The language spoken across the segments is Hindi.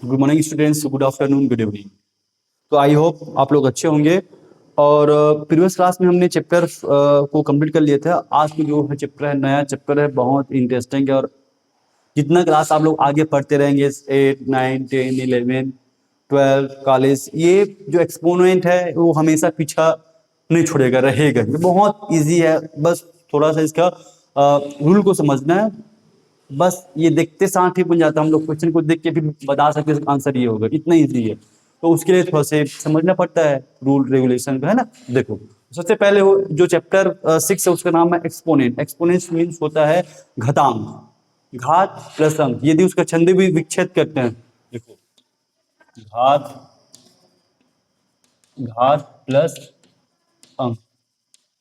Good morning students, good afternoon, good evening. तो आई होप आप लोग अच्छे होंगे। और प्रीवियस क्लास में हमने चैप्टर को कंप्लीट कर लिए थे। आज की जो है चैप्टर है, नया चैप्टर है, बहुत इंटरेस्टिंग है। और जितना क्लास आप लोग आगे पढ़ते रहेंगे, 8, 9, 10, 11, 12 कॉलेज, ये जो एक्सपोनेंट है वो हमेशा पीछा नहीं छोड़ेगा, रहेगा। ये बहुत इजी है, बस थोड़ा सा इसका रूल को समझना है। बस ये देखते साथ ही बन जाता है। हम लोग क्वेश्चन को देख के भी बता सकते हैं आंसर ये होगा, इतना इजी है। तो उसके लिए थोड़ा से समझना पड़ता है रूल रेगुलेशन का, है ना। देखो, सबसे पहले वो जो चैप्टर 6 है उसका नाम है एक्सपोनेंट। एक्सपोनेंट मीन्स होता है घातांक, घात प्लस अंक। यदि उसका छंद भी विच्छेद करते हैं, देखो, घात, घात प्लस अंक,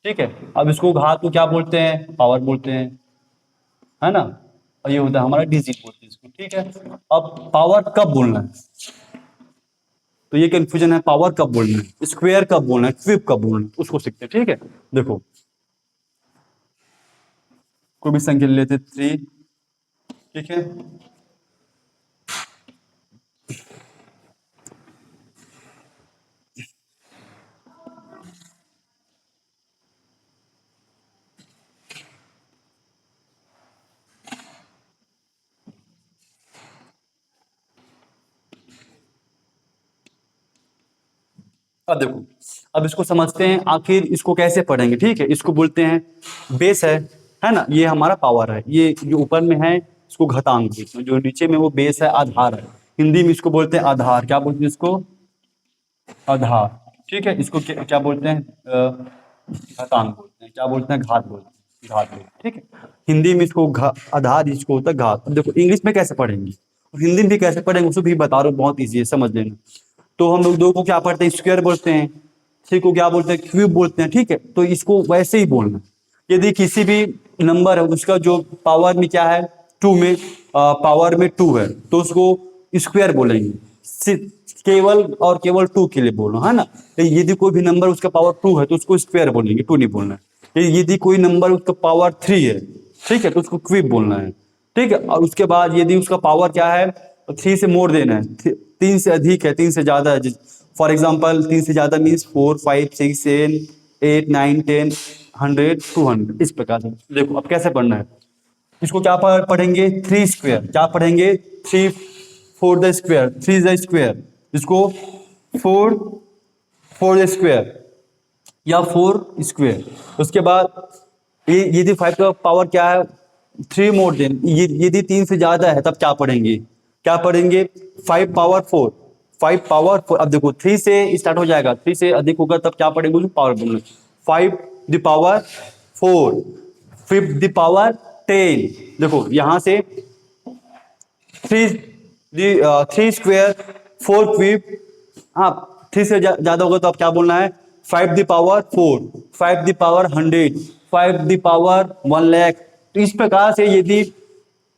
ठीक है। अब इसको घात को क्या बोलते हैं? पावर बोलते हैं, है ना। और ये होता है हमारा डिजिट बोलते हैं इसको, ठीक है। अब पावर कब बोलना है, तो ये कंफ्यूजन है। पावर कब बोलना है, स्क्वायर कब बोलना है, क्यूब कब बोलना है, उसको सीखते हैं, ठीक है। देखो, कोई भी संख्या ले लेते 3, ठीक है। अब देखो, अब इसको समझते हैं आखिर इसको कैसे पढ़ेंगे, ठीक है। इसको बोलते हैं बेस है ना। ये हमारा पावर है, ये जो ऊपर में है इसको घातांक बोलते हैं, जो नीचे में वो बेस है, आधार है। हिंदी में इसको बोलते हैं आधार। क्या बोलते हैं इसको? आधार, ठीक है। इसको क्या बोलते हैं? घातांक बोलते हैं। क्या बोलते हैं? घात बोलते हैं, घात बोलते हैं, ठीक है। हिंदी में इसको आधार, इसको होता है घात। अब देखो, इंग्लिश में कैसे पढ़ेंगे और हिंदी में भी कैसे पढ़ेंगे उसको भी बता रहा हूँ, बहुत ईजी है, समझ लेना। तो हम लोग दो को क्या पढ़ते हैं? स्क्वायर बोलते हैं। थ्री को क्या बोलते हैं? क्यूब बोलते हैं, ठीक है। तो इसको वैसे ही बोलना। यदि किसी भी नंबर है उसका जो पावर में क्या है, 2 में, पावर में 2 है, तो उसको स्क्वायर बोलेंगे। केवल और केवल 2 के लिए बोलना, है ना। तो यदि कोई भी नंबर उसका पावर 2 है तो उसको स्क्वायर बोलेंगे, 2 नहीं बोलना है। यदि कोई नंबर उसका पावर 3 है, ठीक है, तो उसको क्यूब बोलना है, ठीक है। और उसके बाद यदि उसका पावर क्या है, 3 से मोर देना है, 3 से अधिक है, 3 से ज्यादा है। फॉर एग्जाम्पल 3 से ज्यादा मीन्स 4, 5, 6, 7, 8, 9, 10, 100, 200, इस प्रकार से। देखो अब कैसे पढ़ना है इसको। क्या पढ़ेंगे? 3 स्क्वायर। क्या पढ़ेंगे? 3 4 द स्क्वायर, 3 द स्क्वायर। इसको 4 4 द स्क्वायर या 4 स्क्वायर। उसके बाद यदि 5 का पावर क्या है, 3 मोर देन, यदि 3 से ज्यादा है तब क्या पढ़ेंगे? क्या पढ़ेंगे? 5 पावर 4, 5 पावर 4। अब देखो 3 से स्टार्ट हो जाएगा, 3 से अधिक होगा तब क्या पढ़ेंगे? उसको पावर बोलना। 5 द पावर 4, 5 द पावर 10। देखो यहां से 3 स्क्वायर, 4 क्यूब। हाँ, 3 से ज्यादा होगा तो आप क्या बोलना है? 5 the power 4, 5 the power 100, 5 the power 1 lakh. तो इस प्रकार से यदि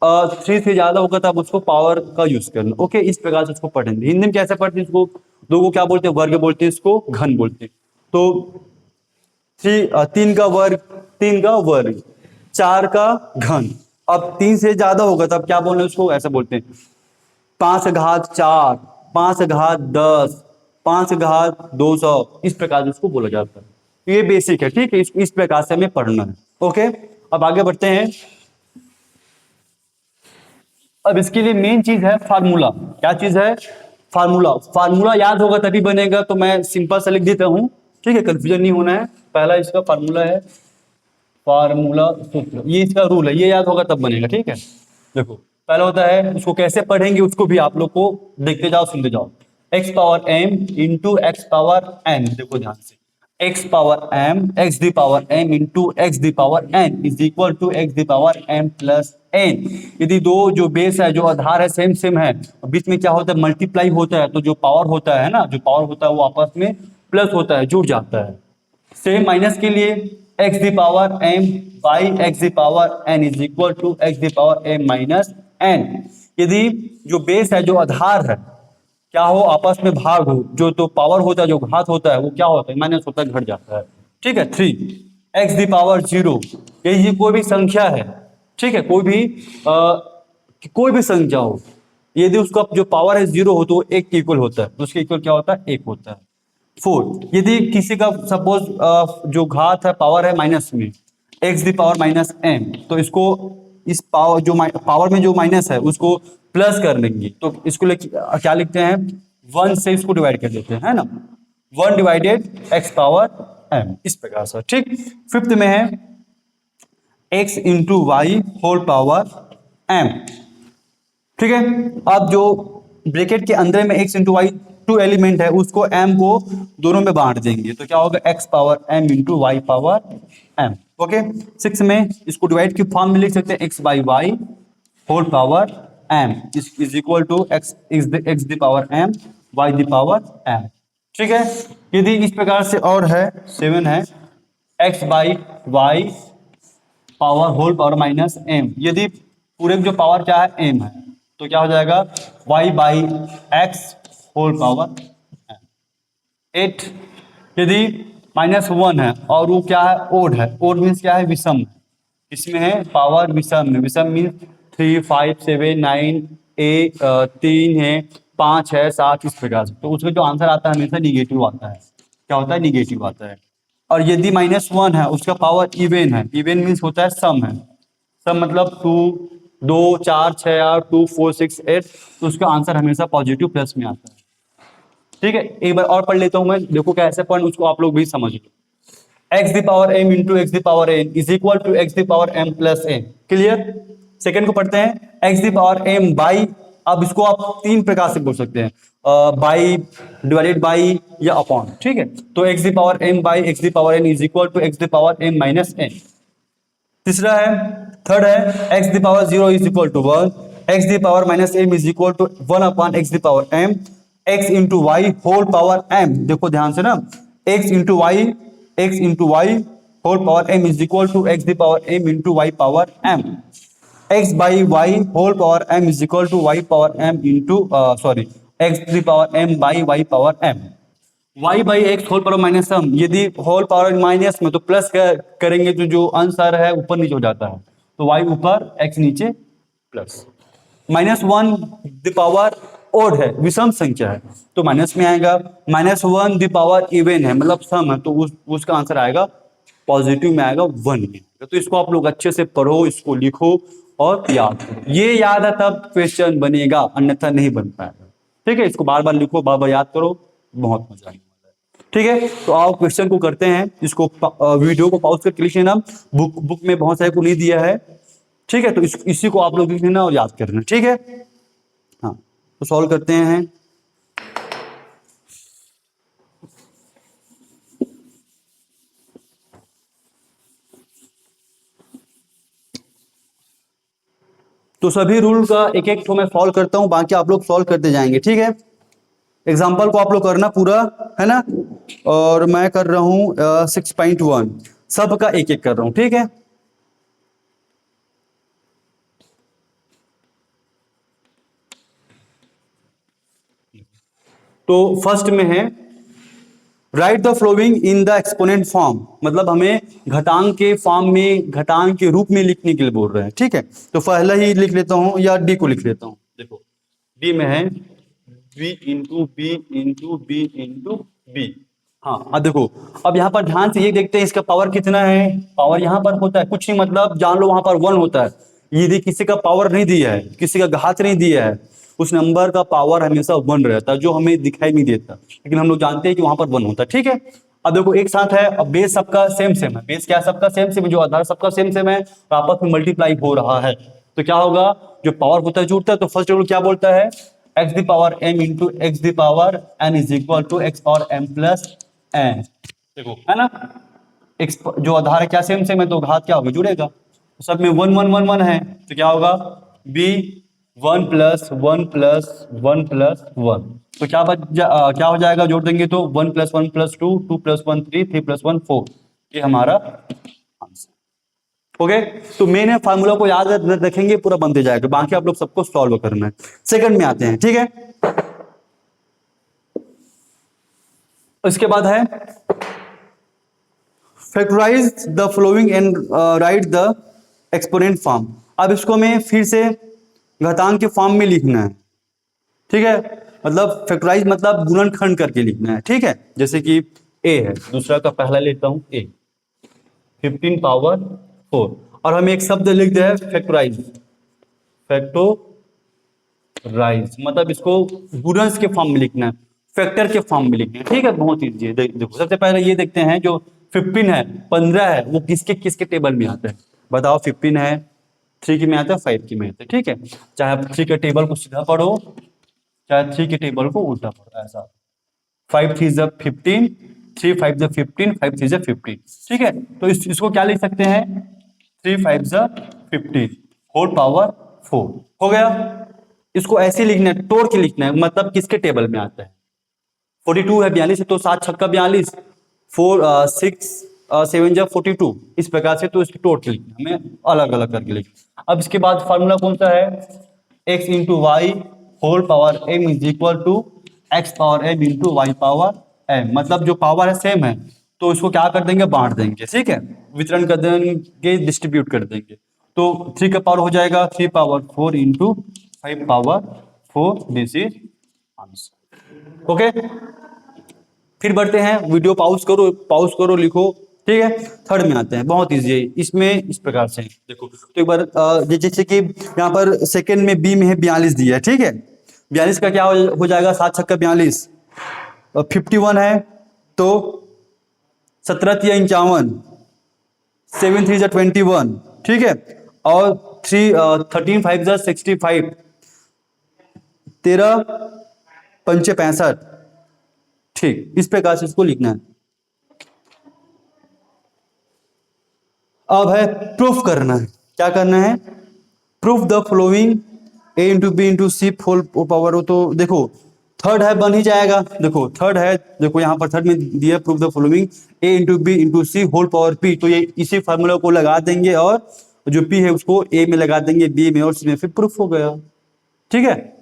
3 से ज्यादा होगा तब उसको पावर का यूज करना। ओके, इस प्रकार से उसको पढ़ेंगे। हिंदी में कैसे पढ़ते हैं इसको? दो को क्या बोलते हैं? वर्ग बोलते हैं, इसको घन बोलते हैं। तो 3 का वर्ग, 3 का वर्ग, 4 का घन। अब 3 से ज्यादा होगा तब क्या बोलना है उसको? ऐसा बोलते हैं 5 घात 4, 5 घात 10, 5 घात 200, इस प्रकार से उसको बोला जाता है। तो ये बेसिक है, ठीक है। इस प्रकार से हमें पढ़ना है। ओके, अब आगे बढ़ते हैं। अब इसके लिए मेन चीज है फार्मूला। क्या चीज है? फार्मूला। फार्मूला याद होगा तभी बनेगा, तो मैं सिंपल सा लिख देता हूं, ठीक है, कंफ्यूजन नहीं होना है। पहला इसका फार्मूला है, फार्मूला सूत्र, ये इसका रूल है, ये याद होगा तब बनेगा, ठीक है। देखो, पहला होता है, उसको कैसे पढ़ेंगे उसको भी आप लोग को देखते जाओ, सुनते जाओ। X power M into x power n. देखो ध्यान से, x power m, x the power M into x the power N is equal to x the power M plus n. यदि दो जो बेस है, जो आधार है, सेम सेम है, बीच में क्या होता है? मल्टीप्लाई होता है, तो जो पावर होता है ना, जो पावर होता है वो आपस में प्लस होता है, जुड़ जाता है। सेम माइनस के लिए x the power M by x the power N is equal to x the power M minus n. यदि जो बेस है, जो आधार है, क्या हो? आपस में भाग हो, जो तो पावर होता है, जो घात होता है, वो क्या होता है? माइनस होता है, घट जाता है, ठीक है। 3 एक्स दी पावर 0, ये कोई भी संख्या है, ठीक है। कोई भी संख्या हो, यदि उसका जो पावर है 0 हो तो 1 के इक्वल होता है, तो उसके इक्वल क्या होता है, 1 होता है। 4, यदि किसी का सपोज जो घात है पावर है माइनस में, x the power minus m, तो इसको इस पावर जो पावर में जो माइनस है उसको प्लस कर लेंगे, तो इसको क्या लिखते हैं, 1 से इसको डिवाइड कर देते हैं, है ना, 1 डिवाइडेड एक्स पावर एम, इस प्रकार से। ठीक, फिफ्थ में है x into y whole power m. ठीक है, अब जो ब्रैकेट के अंदर में एक्स इंटू वाई 2 एलिमेंट है, उसको एम को दोनों में बांट देंगे, तो क्या होगा, x power M into y power m. Okay, 6 में इसको डिवाइड की फॉर्म में लिख सकते हैं, x by y whole power m is equal to x the power m y the power m. ठीक है, यदि इस प्रकार से और है 7 है x by y power whole power minus m, यदि पूरे जो पावर क्या है एम है, तो क्या हो जाएगा, y by x whole power m. 8, यदि -1 है और वो क्या है, ओड है, ओड मीन्स क्या है, विषम है, इसमें है पावर विषम है, विषम मीन्स 3 5 7 9 3 है, 5 है, 7, इस प्रकार से, तो उसमें जो आंसर आता है हमेशा निगेटिव आता है, क्या होता है, निगेटिव आता है। और यदि -1 है, उसका पावर इवन है, इवन मीन्स होता है सम है, सम मतलब 2 2 4 6 8 2 4 6 8, तो उसका आंसर हमेशा पॉजिटिव प्लस में आता है। ठीक है, एक बार और पढ़ लेता हूं मैं, देखो कैसे पढ़, उसको आप लोग भी समझ लो। X the power M into x the power N is equal to x the power M plus N. Clear, second को पढ़ते हैं, X the power M by, अब इसको आप 3 प्रकार से बोल सकते हैं, बाई, डिवाइडेड बाई या अपॉन। ठीक है, तो X the power M by X the power N is equal to x the power M minus N. तीसरा है, थर्ड है, x the power 0 is equal to 1, x the power minus m is equal to 1 upon x the power m, x into y whole power m, देखो ध्यान से ना, x into y whole power m is equal to x the power M into y power m, x by y whole power m is equal to y power M into sorry x the power M by y power m. y by x whole power minus sum, यदि होल पावर माइनस में तो प्लस करेंगे तो जो आंसर है ऊपर नीचे हो जाता है, तो y ऊपर x नीचे प्लस। -1 द पावर ओड है, विषम संख्या है, तो माइनस में आएगा, -1 द पावर इवन है, मतलब सम है, तो उसका आंसर आएगा पॉजिटिव में आएगा, 1 में। तो इसको आप लोग अच्छे से पढ़ो, इसको लिखो और याद करो, ये याद है तब क्वेश्चन बनेगा, अन्यथा नहीं बन पाएगा। ठीक है, इसको बार बार लिखो, बार बार याद करो, बहुत मजा आएगा। ठीक है, तो आओ क्वेश्चन को करते हैं, इसको वीडियो को पॉज करके लिख लेना, बुक में बहुत सारे को नहीं दिया है। ठीक है, तो इसी को आप लोग लिख लेना और याद करना। ठीक है, हाँ, तो सॉल्व करते हैं। तो सभी रूल का एक एक ठो मैं सॉल्व करता हूं, बाकी आप लोग सॉल्व करते जाएंगे। ठीक है, एग्जाम्पल को आप लोग करना पूरा, है ना, और मैं कर रहा हूं 6.1, सबका एक एक कर रहा हूं। ठीक है, तो फर्स्ट में है write the following in the exponent form, मतलब हमें घातांक के फॉर्म में, घातांक के रूप में लिखने के लिए बोल रहे हैं। ठीक है, तो पहला ही लिख लेता हूं या डी को लिख लेता हूं। देखो डी में है b into b into b into b. हाँ, अब देखो, अब यहाँ पर ध्यान से ये देखते हैं इसका पावर कितना है, पावर यहाँ पर होता है कुछ नहीं, मतलब जान लो वहां पर 1 होता है, यदि किसी का पावर नहीं दिया है, किसी का घात नहीं दिया है, उस नंबर का पावर हमेशा 1 रहता है, जो हमें दिखाई नहीं देता, लेकिन हम लोग जानते हैं कि वहां पर 1 होता है। ठीक है, अब देखो एक साथ है, अब बेस सबका सेम सेम है, बेस क्या है, सबका सेम सेम, जो आधार सबका सेम सेम है, तो आपस में मल्टीप्लाई हो रहा है, तो क्या होगा, जो पावर होता है जुड़ता है, तो फर्स्ट रूल क्या बोलता है, x the power M into x the power N is equal to x power M plus n. देखो है ना, एक्स जो आधार है क्या सेम सेम है, तो घात क्या होगा, जुड़ेगा, तो सब में 1 1 1 1 है, तो क्या होगा, बी 1 प्लस 1 प्लस 1 प्लस 1, तो क्या हो जाएगा, जोड़ देंगे तो 1 प्लस 1 प्लस 2 2 प्लस 1 3 3 प्लस 1 4, ये हमारा आंसर। ओके, तो मैंने फार्मूला को याद रखेंगे, पूरा बनते जाएगा, बाकी आप लोग सबको सॉल्व करना है। सेकंड में आते हैं। ठीक है, इसके बाद है factorise the following and write the exponent form. अब इसको मैं फिर से घातांक के फॉर्म में लिखना है, ठीक है, मतलब फैक्टराइज मतलब गुणनखंड करके लिखना है, ठीक है। जैसे कि ए है, दूसरा का पहला लेता हूं ए, 15 पावर 4, और हम एक शब्द लिख दे हैं फैक्टराइज, फैक्टोराइज मतलब इसको गुणज के फॉर्म में लिखना है, फैक्टर के फॉर्म में लिखना है, ठीक है। बहुत ईजी है। देखो सबसे पहले ये देखते हैं जो 15 है, 15 है, वो किसके किसके टेबल में आता है, बताओ। 15 है 3 की में आता है, 5 की में आता है, ठीक है। चाहे आप 3 के टेबल को सीधा पढ़ो, चाहे 3 के टेबल को उल्टा पढ़ो, ऐसा। 5 3 ज़ 15, 3 5 ज़ 15, 5 3 ज़ 15, ठीक है। तो इसको क्या लिख सकते हैं, 3 5 ज़ 15 होल पावर 4 हो गया। इसको ऐसे लिखना है, तोड़ के लिखना है, मतलब किसके टेबल में आता है। 42 है, 42 है, तो 7 छक्का 42, 4 6 7 जा 42, इस प्रकार से। तो इसकी तोड़ के लिखना, हमें अलग अलग करके लिखना। अब इसके बाद फार्मूला कौन सा है, x into y whole power m is equal to x power m into y power m, मतलब जो पावर है सेम है, तो इसको क्या कर देंगे, बांट देंगे, ठीक है, वितरण कर देंगे, डिस्ट्रीब्यूट कर देंगे। तो 3 का पावर हो जाएगा 3 power 4 into 5 power 4, this is answer. Okay, फिर बढ़ते हैं, वीडियो पॉज करो लिखो, ठीक है। थर्ड में आते हैं, बहुत इजी है, इसमें इस प्रकार से देखो। तो एक बार जैसे कि यहाँ पर सेकंड में बी में है 42 दिया है, ठीक है। 42 का क्या हो जाएगा, 7 छक्का 42, 51 है तो 17 तिया 51, 7 3 21, ठीक है। और 13 5 65, 13 पंचे 65, ठीक, इस प्रकार से इसको लिखना है। अब है प्रूफ करना है, क्या करना है, proof the following a into b into c whole power. तो देखो थर्ड है, बन ही जाएगा, देखो थर्ड है, देखो यहाँ पर थर्ड में दिया proof the following a into b into c whole power p, तो ये इसी फार्मूला को लगा देंगे और जो पी है उसको ए में लगा देंगे, बी में और सी में, फिर प्रूफ हो गया, ठीक है।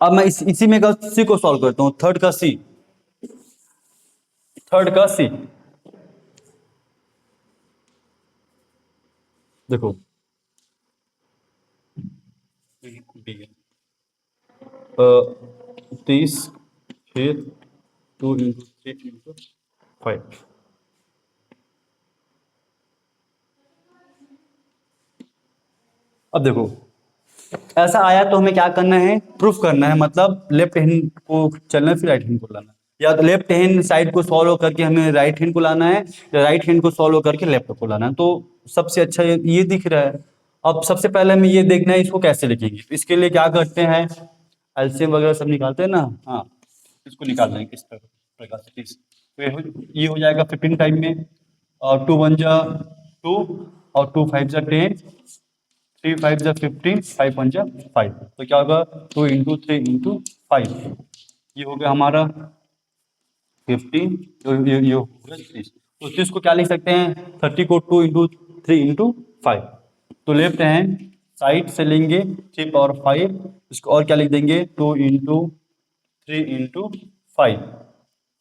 अब मैं इसी में का सी को सॉल्व करता हूँ, थर्ड का सी, थर्ड का सी देखो 30 फिर 2 इंटू 3 इंटू 5, अब देखो ऐसा आया तो हमें क्या करना है, प्रूफ करना है, मतलब लेफ्ट हैंड को चलना है फिर राइट हैंड को लाना है, या तो लेफ्ट हैंड साइड को सॉल्व करके हमें राइट हैंड को लाना है, या राइट हैंड को सॉल्व करके लेफ्ट को लाना है। तो सबसे अच्छा ये दिख रहा है। अब सबसे पहले हमें ये देखना है इसको कैसे लिखेंगे, तो इसके लिए क्या करते हैं, एलसीएम वगैरह सब निकालते हैं ना, हाँ, इसको निकाल देंगे इस प्रकार से। तो ये हो जाएगा 15 टाइम में, और 2 1 जा 2, और 2 5 जा 10, 3 5 जा 15, 5 1 जा 5, तो क्या होगा 2 इंटू 3 इंटू 5, ये हो गया हमारा 15, ये हो गया 30। तो 30 को क्या लिख सकते हैं, 30 को 2 इंटू 3 इंटू 5, तो लेफ्ट हैंड साइड से लेंगे 3 पावर 5, इसको और क्या लिख देंगे 2 into 3 into 5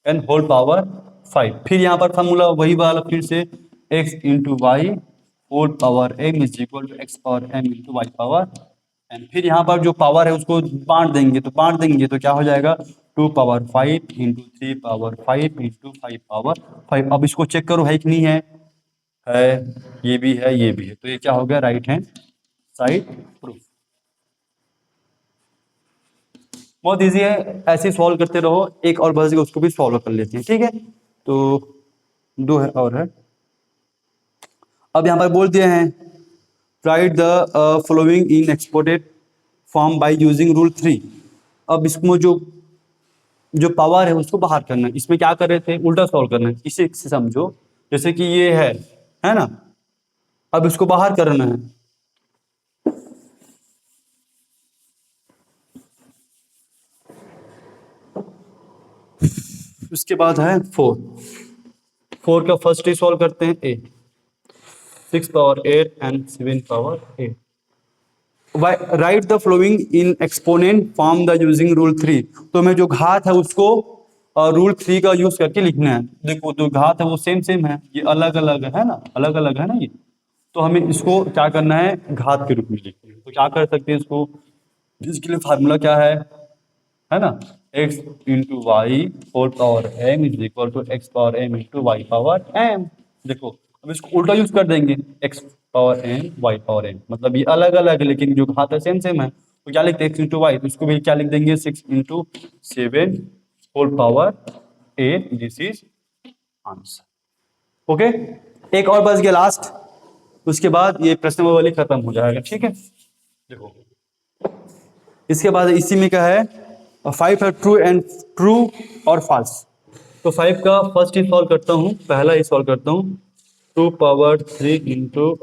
and whole power 5। फिर यहाँ पर फॉर्मूला वही वाला फिर से, x into y whole power m is equal to x power m into y power and फिर यहाँ पर जो पावर है उसको बांट देंगे, तो बांट देंगे तो क्या हो जाएगा 2 power 5 into 3 power 5 into 5 power 5। अब इसको चेक करो है कि नहीं है, ये भी है, ये भी है, तो ये क्या हो गया राइट हैंड साइड प्रूफ। बहुत इजी है, ऐसे सॉल्व करते रहो, एक और बच गया उसको भी सॉल्व कर लेते हैं, ठीक है। तो 2 है और है। अब यहाँ पर बोल दिए हैं right the following in exported form by using rule 3। अब इसमें जो जो पावर है उसको बाहर करना है, इसमें क्या कर रहे थे, उल्टा सॉल्व करना है, इसे से समझो, जैसे कि ये है ना, अब इसको बाहर करना है, उसके बाद है 4 का फर्स्ट ही सॉल्व करते हैं, a 6 power 8 and 7 power 8। Write the following in exponent form the using rule 3। तो हमें जो घात है उसको रूल 3 का यूज करके लिखना है। देखो जो घात है वो सेम है, ये अलग अलग है ना, अलग अलग है ना ये, तो हमें इसको क्या करना है घात के रूप में लिखना है। तो क्या कर सकते हैं इसको, जिसके लिए फार्मूला क्या है ना, x into y whole power m is equal to x power m into y power m। देखो अब इसको उल्टा यूज कर देंगे, x power m y power m, मतलब ये अलग अलग है लेकिन जो घात है सेम सेम है, तो क्या लिखते हैं x इंटू वाई, तो इसको भी क्या लिख देंगे 6 into 7 whole power 8, this is answer. Okay, एक और बच गया लास्ट, उसके बाद ये प्रश्न वाली खत्म हो जाएगा, ठीक है। देखो इसके बाद इसी में क्या है, 5 है ट्रू और फॉल्स। तो 5 का फर्स्ट ही सॉल्व करता हूँ, पहला ही सॉल्व करता हूँ, 2 power 3 into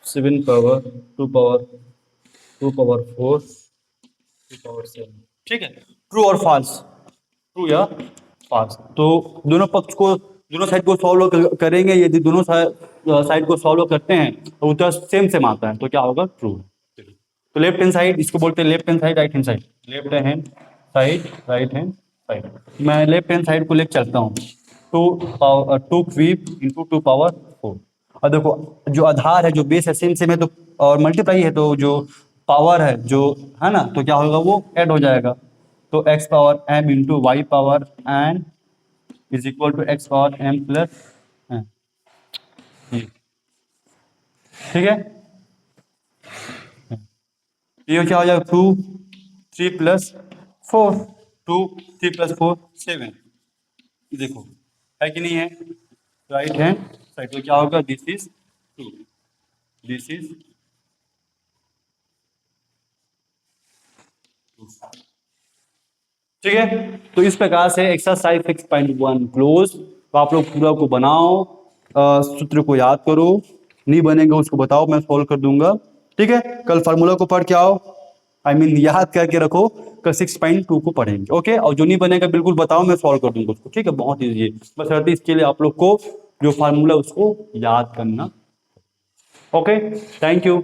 7 power 2 power 4 2 power 7, ठीक है। ट्रू और फॉल्स, ट्रू या फॉल्स, तो दोनों पक्ष को, दोनों साइड को सॉल्व करेंगे, यदि दोनों साइड को सॉल्व करते हैं तो उत्तर सेम सेम आता है, तो क्या होगा, ट्रू। तो लेफ्ट हैंड साइड, इसको बोलते हैं left hand side, right hand side, left hand side right hand side. मैं लेफ्ट हैंड साइड को लेकर चलता हूँ, 2 क्यूब इंटू 2 पावर 4। और देखो जो आधार है, जो बेस है सेम सेम है, तो और मल्टीप्लाई है, तो जो पावर है जो है ना, तो क्या होगा, वो ऐड हो जाएगा। तो x power m into y power n is equal to x power m plus n, ठीक है। ये क्या हो जाएगा, 2 3 प्लस 4, 2 3 प्लस 4 7, देखो है कि नहीं है, राइट हैंड साइड, तो क्या होगा, दिस इज 2, दिस इज 2, ठीक है। तो इस प्रकार से एक्सरसाइज 6.1 क्लोज, तो आप लोग पूरा को बनाओ, सूत्र को याद करो, नहीं बनेगा उसको बताओ, मैं सॉल्व कर दूंगा, ठीक है। कल फार्मूला को पढ़ के आओ, याद करके रखो, कल 6.2 को पढ़ेंगे, ओके। और जो नहीं बनेगा बिल्कुल बताओ, मैं सॉल्व कर दूंगा उसको, ठीक है। बहुत ईजी है, बस इसके लिए आप लोग को जो फार्मूला उसको याद करना, ओके। Thank you.